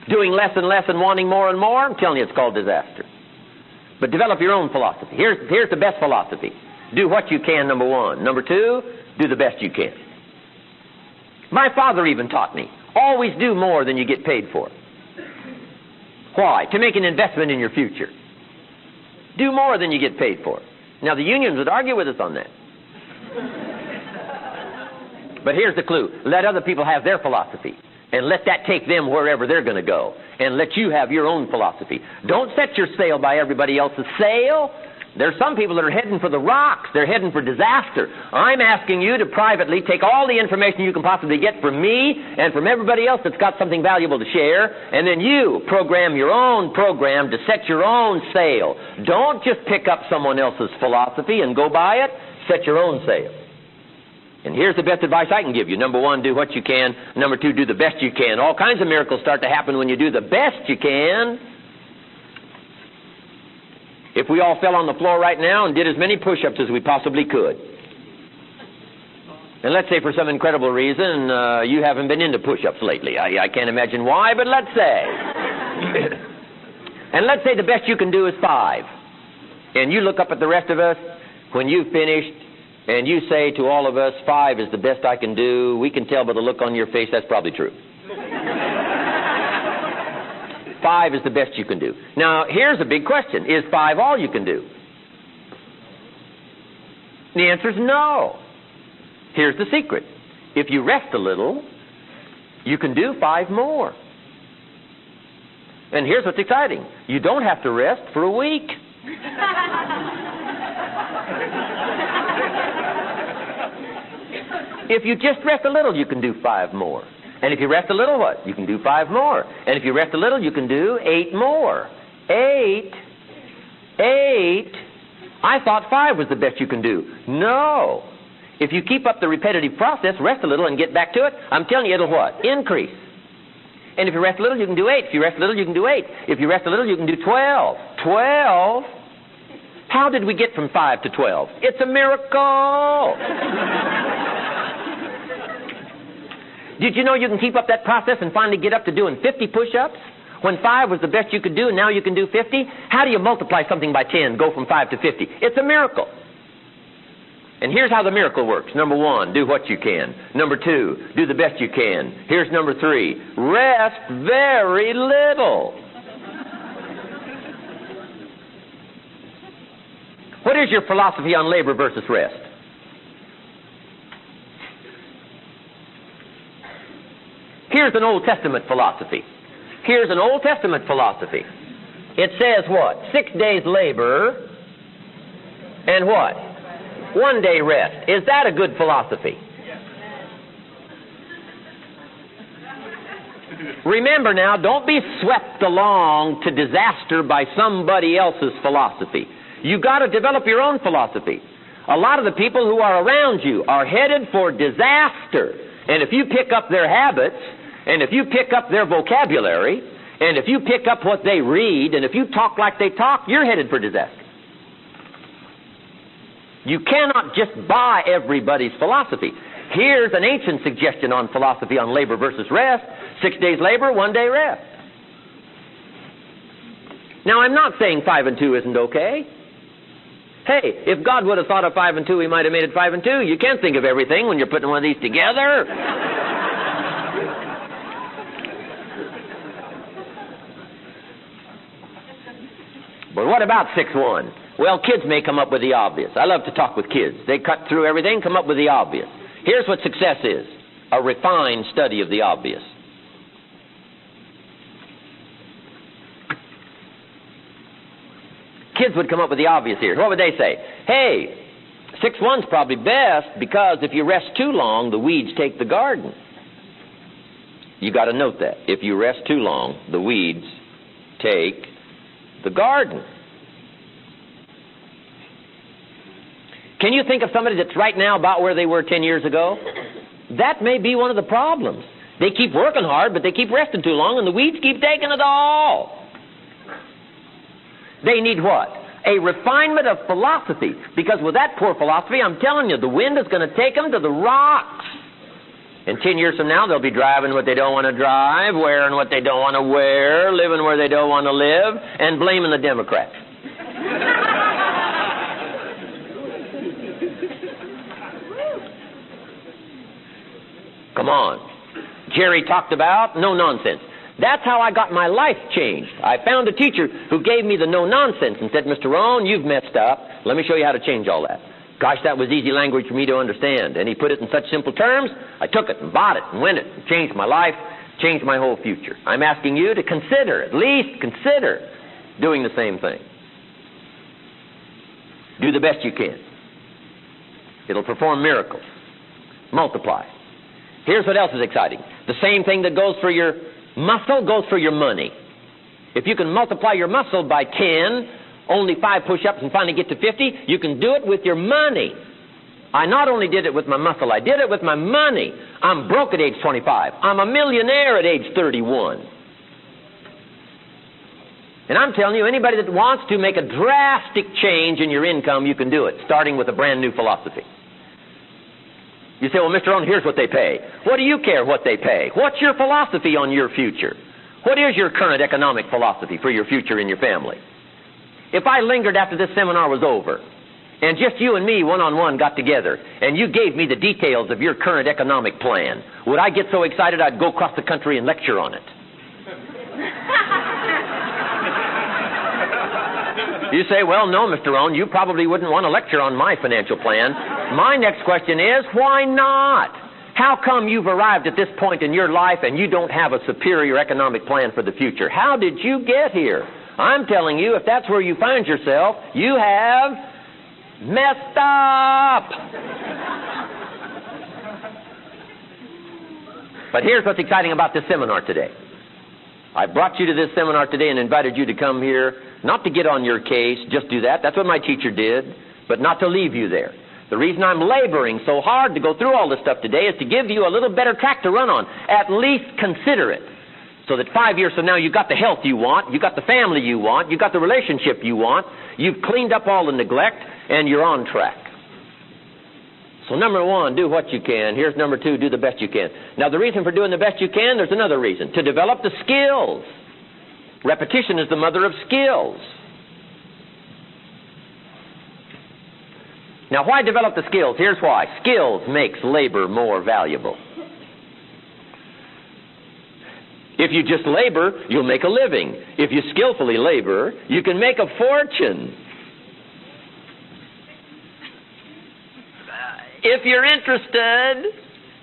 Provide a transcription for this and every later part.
Doing less and less and wanting more and more, I'm telling you it's called disaster. But develop your own philosophy. Here's the best philosophy. Do what you can, number one. Number two, do the best you can. My father even taught me, always do more than you get paid for. Why? To make an investment in your future. Do more than you get paid for. Now, the unions would argue with us on that. But here's the clue. Let other people have their philosophy, and let that take them wherever they're going to go, and let you have your own philosophy. Don't set your sail by everybody else's sail. There's some people that are heading for the rocks. They're heading for disaster. I'm asking you to privately take all the information you can possibly get from me and from everybody else that's got something valuable to share, and then you program your own program to set your own sail. Don't just pick up someone else's philosophy and go by it. Set your own sail. And here's the best advice I can give you. Number one, do what you can. Number two, do the best you can. All kinds of miracles start to happen when you do the best you can. If we all fell on the floor right now and did as many push-ups as we possibly could, and let's say for some incredible reason you haven't been into push-ups lately. I can't imagine why, but let's say. And let's say the best you can do is 5. And you look up at the rest of us when you've finished, and you say to all of us, 5 is the best I can do. We can tell by the look on your face that's probably true. 5 is the best you can do. Now, here's a big question. Is 5 all you can do? The answer is no. Here's the secret. If you rest a little, you can do 5 more. And here's what's exciting. You don't have to rest for a week. If you just rest a little, you can do 5 more. And if you rest a little, what? You can do 5 more. And if you rest a little, you can do 8 more. 8. I thought 5 was the best you can do. No. If you keep up the repetitive process, rest a little and get back to it, I'm telling you, it'll what? Increase. And if you rest a little, you can do 8. If you rest a little, you can do 8. If you rest a little, you can do 12. 12? How did we get from 5 to 12? It's a miracle. Did you know you can keep up that process and finally get up to doing 50 push-ups? When 5 was the best you could do and now you can do 50? How do you multiply something by 10, go from 5 to 50? It's a miracle. And here's how the miracle works. Number 1, do what you can. Number 2, do the best you can. Here's number 3, rest very little. What is your philosophy on labor versus rest? Here's an Old Testament philosophy. Here's an Old Testament philosophy. It says what? 6 days labor and what? 1 day rest. Is that a good philosophy? Remember now, don't be swept along to disaster by somebody else's philosophy. You've got to develop your own philosophy. A lot of the people who are around you are headed for disaster. And if you pick up their habits, and if you pick up their vocabulary, and if you pick up what they read, and if you talk like they talk, you're headed for disaster. You cannot just buy everybody's philosophy. Here's an ancient suggestion on philosophy on labor versus rest. 6 days labor, 1 day rest. Now, I'm not saying 5 and 2 isn't okay. Hey, if God would have thought of 5 and 2, he might have made it 5 and 2. You can't think of everything when you're putting one of these together. But what about 6-1? Well, kids may come up with the obvious. I love to talk with kids. They cut through everything, come up with the obvious. Here's what success is: a refined study of the obvious. Kids would come up with the obvious here. What would they say? Hey, 6-1's probably best because if you rest too long, the weeds take the garden. You got to note that. If you rest too long, the weeds take the garden. Can you think of somebody that's right now about where they were 10 years ago? That may be one of the problems. They keep working hard, but they keep resting too long, and the weeds keep taking it all. They need what? A refinement of philosophy. Because with that poor philosophy, I'm telling you, the wind is going to take them to the rocks. And 10 years from now, they'll be driving what they don't want to drive, wearing what they don't want to wear, living where they don't want to live, and blaming the Democrats. Come on. Jerry talked about no nonsense. That's how I got my life changed. I found a teacher who gave me the no nonsense and said, Mr. Rohn, you've messed up. Let me show you how to change all that. Gosh, that was easy language for me to understand. And he put it in such simple terms, I took it and bought it and went it and changed my life, changed my whole future. I'm asking you to consider, at least consider, doing the same thing. Do the best you can. It'll perform miracles. Multiply. Here's what else is exciting. The same thing that goes for your muscle goes for your money. If you can multiply your muscle by 10, only 5 push-ups and finally get to 50, you can do it with your money. I not only did it with my muscle, I did it with my money. I'm broke at age 25. I'm a millionaire at age 31. And I'm telling you, anybody that wants to make a drastic change in your income, you can do it, starting with a brand new philosophy. You say, well, Mr. Rohn, here's what they pay. What do you care what they pay? What's your philosophy on your future? What is your current economic philosophy for your future and your family? If I lingered after this seminar was over, and just you and me one-on-one got together, and you gave me the details of your current economic plan, would I get so excited I'd go across the country and lecture on it? You say, well, no, Mr. Rohn, you probably wouldn't want to lecture on my financial plan. My next question is, why not? How come you've arrived at this point in your life and you don't have a superior economic plan for the future? How did you get here? I'm telling you, if that's where you find yourself, you have messed up. But here's what's exciting about this seminar today. I brought you to this seminar today and invited you to come here, not to get on your case, just do that. That's what my teacher did, but not to leave you there. The reason I'm laboring so hard to go through all this stuff today is to give you a little better track to run on. At least consider it. So that 5 years from now, you got the health you want, you got the family you want, you got the relationship you want, you've cleaned up all the neglect, and you're on track. So number 1, do what you can. Here's number 2, do the best you can. Now the reason for doing the best you can, there's another reason. To develop the skills. Repetition is the mother of skills. Now why develop the skills? Here's why. Skills makes labor more valuable. If you just labor, you'll make a living. If you skillfully labor, you can make a fortune. If you're interested,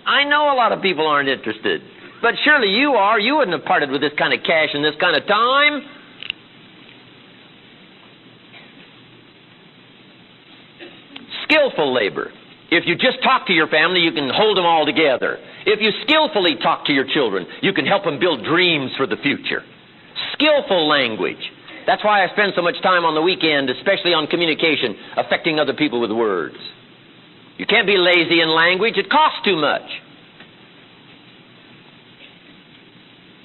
I know a lot of people aren't interested, but surely you are. You wouldn't have parted with this kind of cash in this kind of time. Skillful labor. If you just talk to your family, you can hold them all together. If you skillfully talk to your children, you can help them build dreams for the future. Skillful language. That's why I spend so much time on the weekend, especially on communication, affecting other people with words. You can't be lazy in language. It costs too much.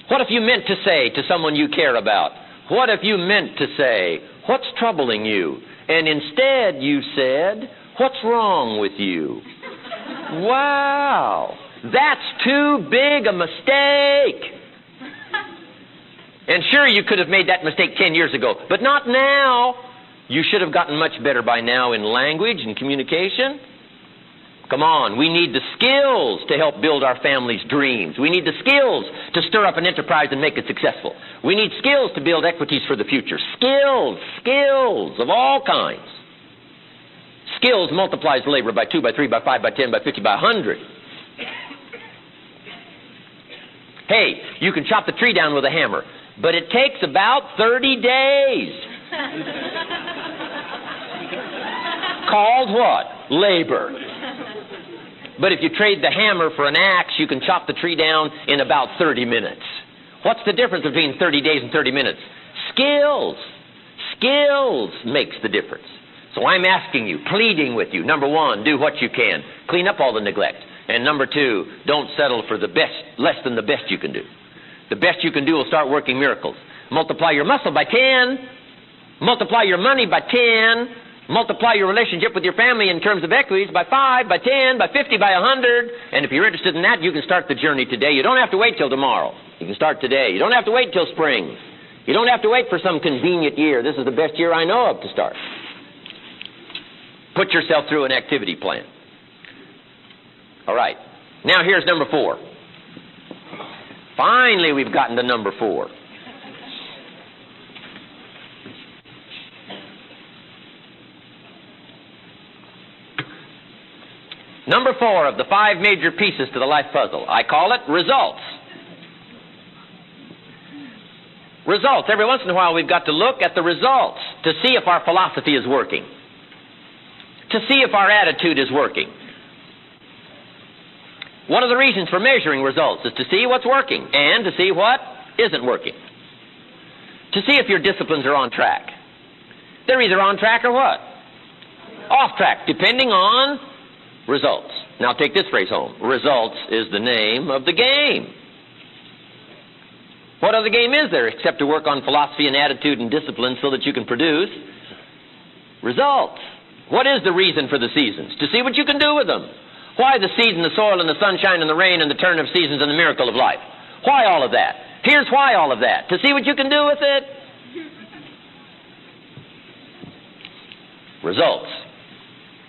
What if you meant to say to someone you care about? What if you meant to say, what's troubling you? And instead you said, what's wrong with you? Wow, that's too big a mistake. And sure, you could have made that mistake 10 years ago, but not now. You should have gotten much better by now in language and communication. Come on, we need the skills to help build our family's dreams. We need the skills to stir up an enterprise and make it successful. We need skills to build equities for the future. Skills of all kinds. Skills multiplies labor by 2, by 3, by 5, by 10, by 50, by 100. Hey, you can chop the tree down with a hammer, but it takes about 30 days. Called what? Labor. But if you trade the hammer for an axe, you can chop the tree down in about 30 minutes. What's the difference between 30 days and 30 minutes? Skills. Skills makes the difference. So I'm asking you, pleading with you, number 1, do what you can. Clean up all the neglect. And number 2, don't settle for the best, less than the best you can do. The best you can do will start working miracles. Multiply your muscle by 10. Multiply your money by 10. Multiply your relationship with your family in terms of equities by 5, by 10, by 50, by 100. And if you're interested in that, you can start the journey today. You don't have to wait till tomorrow. You can start today. You don't have to wait till spring. You don't have to wait for some convenient year. This is the best year I know of to start. Put yourself through an activity plan. All right. Now here's number 4. Finally, we've gotten to number 4. Number 4 of the 5 major pieces to the life puzzle. I call it results. Results. Every once in a while we've got to look at the results to see if our philosophy is working. To see if our attitude is working. One of the reasons for measuring results is to see what's working and to see what isn't working. To see if your disciplines are on track. They're either on track or what? Off track, depending on results. Now take this phrase home. Results is the name of the game. What other game is there except to work on philosophy and attitude and discipline so that you can produce results? What is the reason for the seasons? To see what you can do with them. Why the seed and the soil and the sunshine and the rain and the turn of seasons and the miracle of life? Why all of that? Here's why all of that. To see what you can do with it. Results.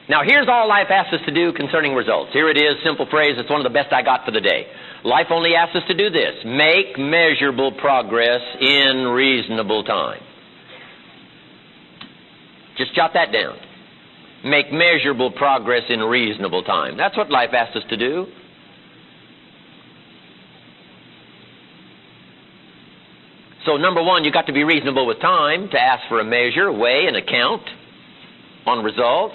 Now here's all life asks us to do concerning results. Here it is, simple phrase. It's one of the best I got for the day. Life only asks us to do this. Make measurable progress in reasonable time. Just jot that down. Make measurable progress in reasonable time. That's what life asks us to do. So number 1, you've got to be reasonable with time to ask for a measure, weigh, and account on results.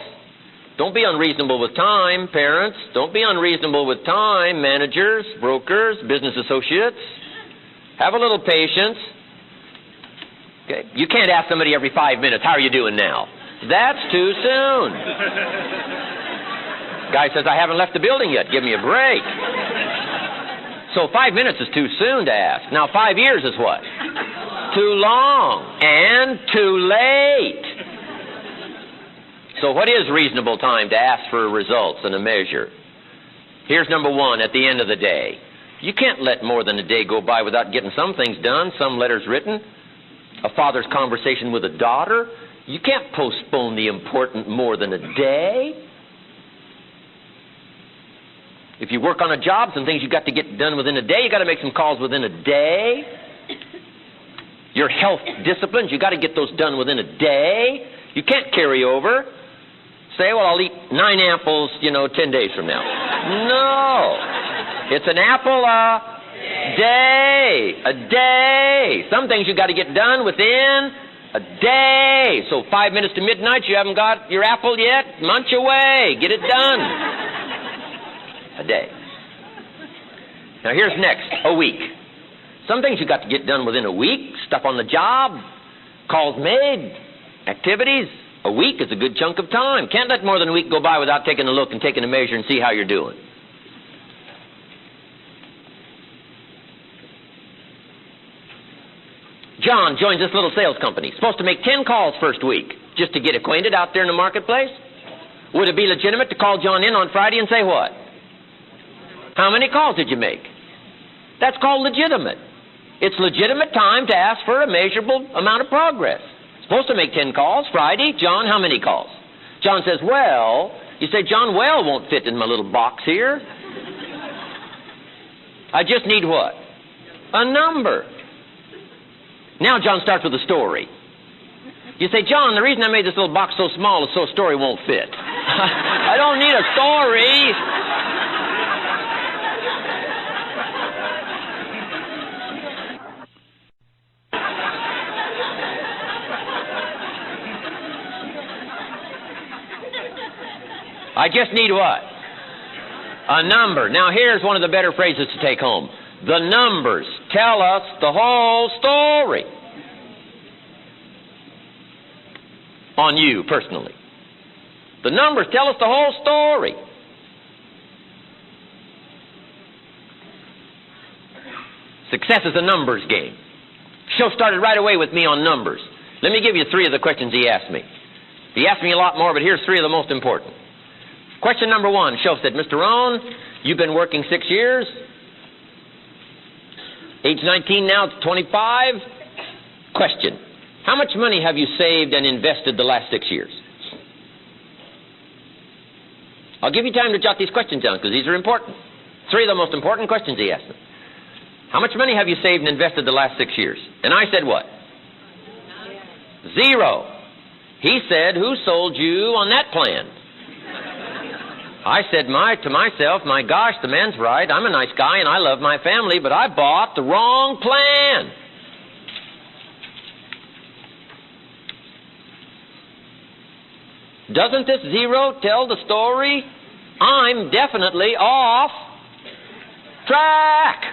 Don't be unreasonable with time, parents. Don't be unreasonable with time, managers, brokers, business associates. Have a little patience. Okay? You can't ask somebody every 5 minutes, how are you doing now? That's too soon. Guy says, I haven't left the building yet. Give me a break. So 5 minutes is too soon to ask. Now 5 years is what? Too long and too late. So what is reasonable time to ask for results and a measure? Here's number 1 at the end of the day. You can't let more than a day go by without getting some things done, some letters written, a father's conversation with a daughter. You can't postpone the important more than a day. If you work on a job, some things you've got to get done within a day. You've got to make some calls within a day. Your health disciplines, you've got to get those done within a day. You can't carry over. Say, well, I'll eat 9 apples, 10 days from now. No. It's an apple a day. A day. Some things you've got to get done within a day. So 5 minutes to midnight, you haven't got your apple yet? Munch away. Get it done. A day. Now here's next. A week. Some things you've got to get done within a week. Stuff on the job. Calls made. Activities. A week is a good chunk of time. Can't let more than a week go by without taking a look and taking a measure and see how you're doing. John joins this little sales company. Supposed to make 10 calls first week just to get acquainted out there in the marketplace. Would it be legitimate to call John in on Friday and say what? How many calls did you make? That's called legitimate. It's legitimate time to ask for a measurable amount of progress. Supposed to make 10 calls Friday. John, how many calls? John says, well. You say, John, well won't fit in my little box here. I just need what? A number. Now John starts with a story. You say, John, the reason I made this little box so small is so a story won't fit. I don't need a story. I just need what? A number. Now here's one of the better phrases to take home. The numbers tell us the whole story. On you, personally. The numbers tell us the whole story. Success is a numbers game. Show started right away with me on numbers. Let me give you 3 of the questions he asked me. He asked me a lot more, but here's 3 of the most important. Question number 1. Shoaff said, Mr. Rohn, you've been working 6 years. Age 19 now, it's 25. Question. How much money have you saved and invested the last 6 years? I'll give you time to jot these questions down because these are important. 3 of the most important questions he asked them. How much money have you saved and invested the last 6 years? And I said what? 0. He said, who sold you on that plan? I said to myself, my gosh, the man's right. I'm a nice guy and I love my family, but I bought the wrong plan. Doesn't this 0 tell the story? I'm definitely off track.